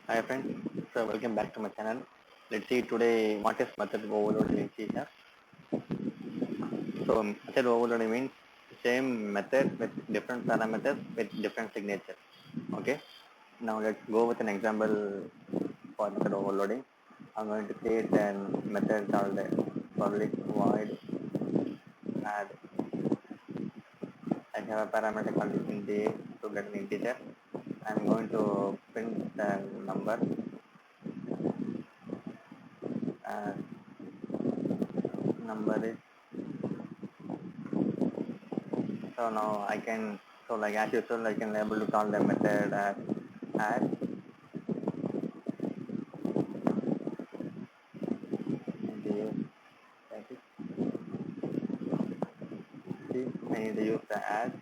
Hi friends, so welcome back to my channel. Let's see today what is method overload in C sharp. So method overloading means same method with different parameters with different signature. Okay. Now let's go with an example for method overloading. I'm going to create a method called public void add. I have a parameter called int a to get an integer. I'm going to print the number and number is. So now I can, so like as usual, I can able to call the method as add. See, I need to use the add.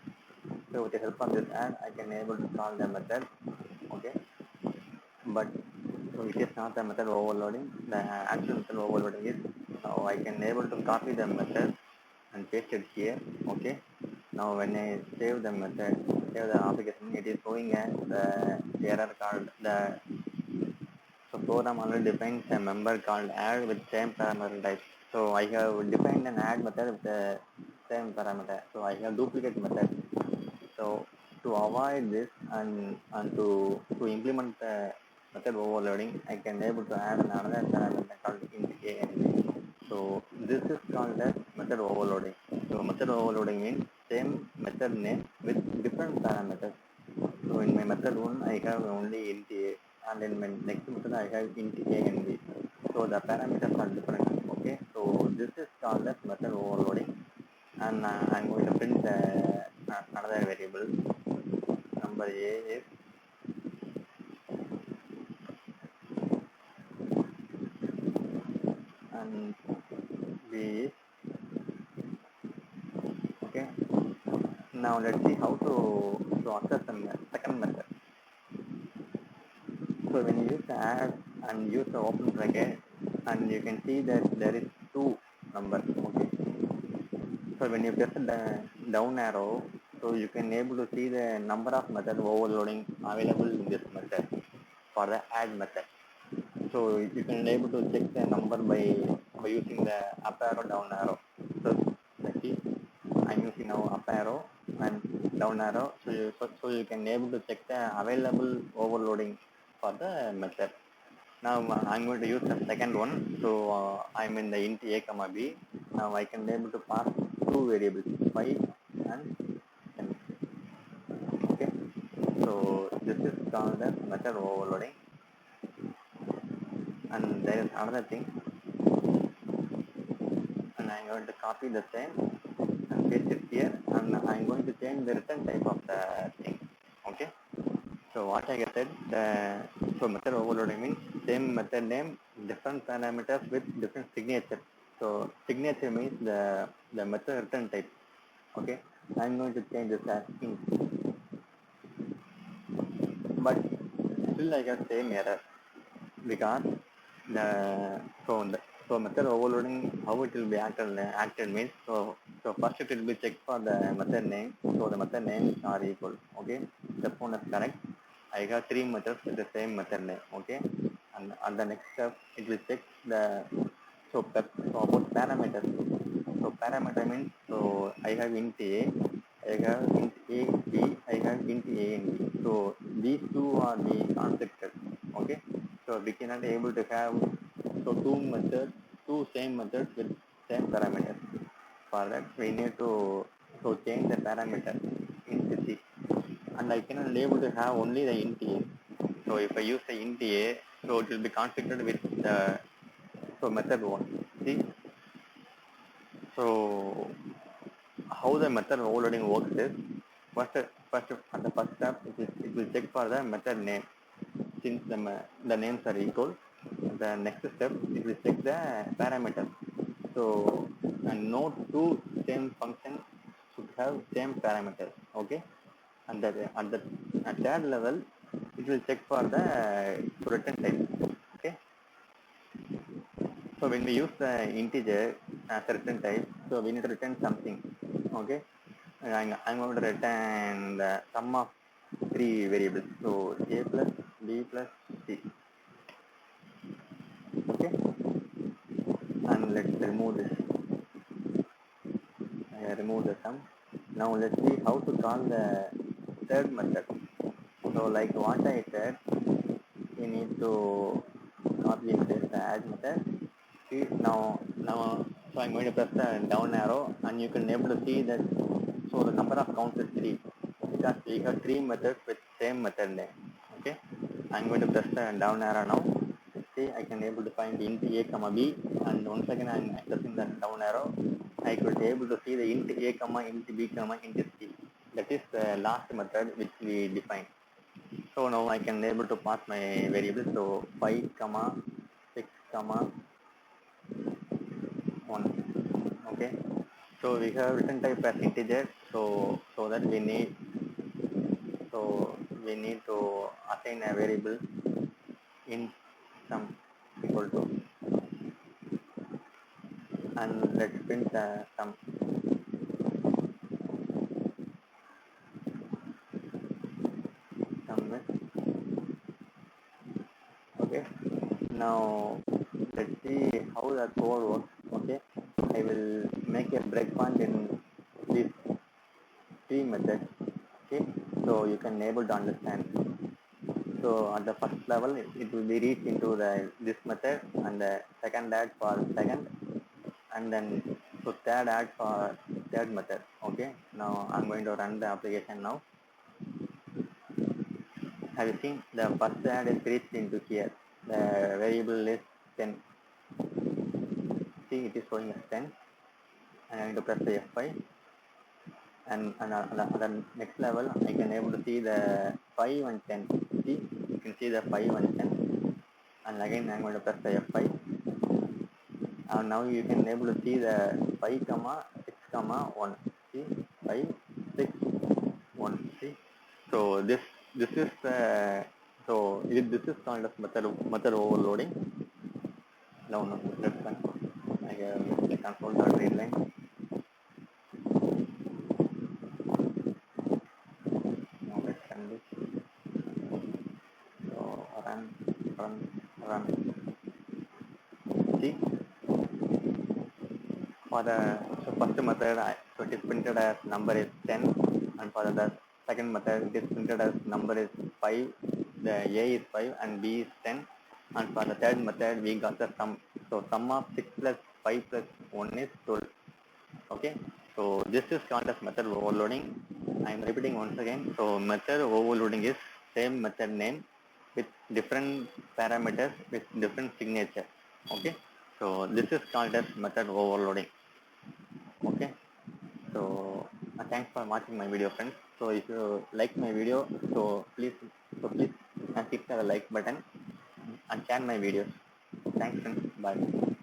So with the help of this add, I can able to call the method. Okay, but so it is not the method overloading. The actual method overloading is now I can able to copy the method and paste it here. Okay. Now when I save the method, save the application, it is showing the error called the. So program already defines a member called add with same parameter type. So I have defined an add method with the same parameter. So I have duplicate method. So to avoid this and to implement the method overloading, I can able to add another parameter called int a and b. So this is called as method overloading. So method overloading means same method name with different parameters. So in my method 1, I have only int a, and in my next method, I have int a and b. So the parameters are different. Okay, so this is called as method overloading, and I'm going to print another variable. Number a is and b is okay. Now let's see how to access the second method. So when you use the add and use the open bracket, and you can see that there is two numbers. Okay. So when you press the down arrow, so you can able to see the number of method overloading available in this method for the add method. So you can able to check the number by using the up arrow down arrow. So let's see, I'm using now up arrow and down arrow. So you can able to check the available overloading for the method. Now I'm going to use the second one. So I'm in the int a comma b. Now I can able to pass two variables 5 and 10. Okay. So this is called as method overloading. And there is another thing. And I'm going to copy the same and paste it here. And I'm going to change the return type of the thing. Okay. So what I said, so method overloading means same method name, different parameters with different signature. So signature means the method return type. Okay, I'm going to change this as int, but still I get same error because the so method overloading, how it will be acted means, so first it will be checked for the method name. So the method names are equal. Okay, the phone is correct. I have three methods with the same method name. Okay, and on the next step it will check the so about parameters. So parameter means, so I have int a, I have int a b, I have int a and b. So these two are the constructed. Okay, so we cannot able to have two same methods with same parameters. For that we need to change the parameter int c, and I cannot able to have only the int a. So if I use the int a, so it will be configured with the method one. See, so how the method overloading works is first at the first step it will check for the method name. Since the names are equal, the next step it will check the parameter. So and no two same functions should have same parameters. Okay, and that at that level it will check for the return type. Okay, so when we use the integer as a return type, so we need to return something. Okay, and I'm going to return the sum of three variables. So a plus b plus c. Okay, and let's remove this. Remove the sum. Now let's see how to call the third method. So like what I said, we need to copy and paste the add method. See now so I'm going to press the down arrow and you can able to see that so the number of counts is 3 because we have 3 methods with same method name. Okay, I'm going to press the down arrow now. See, I can able to find int a comma b, and once again I'm pressing the down arrow. I could able to see the int a comma int b comma int c. That is the last method which we defined. So now I can able to pass my variable. So 5 comma 6 comma 1. Okay, so we have written type as integer. So that we need to assign a variable in sum equal to, and let's print the sum. Okay, now let's see how the code works. Okay, I will make a breakpoint in this 3 methods. Okay, so you can able to understand. So at the first level it will be reached into this method, and the second add for second, and then so third add for third method. Okay, now I'm going to run the application now. Have you seen the first add is reached into here? The variable is 10. See, it is showing as 10, and I'm going to press the F5, and on the next level I can able to see the 5 and 10. See, you can see the 5 and 10, and again I'm going to press the F5, and now you can able to see the 5 comma 6 comma 1. See, 5 6 1. See, so this is this is called as method overloading. No, that's fine. I have the console dot read line. Now let's run this. So run. See, for the first method, so it is printed as number is 10, and for the second method it is printed as number is 5. The a is 5 and b is 10, and for the third method we got the sum. So sum of 6 plus 5 plus 1 is 12. Okay, so this is called as method overloading. I am repeating once again. So method overloading is same method name with different parameters with different signature. Okay, so this is called as method overloading. Okay, so thanks for watching my video, friends. So if you like my video, so please hit the like button and share my videos. Thanks, friends. Bye.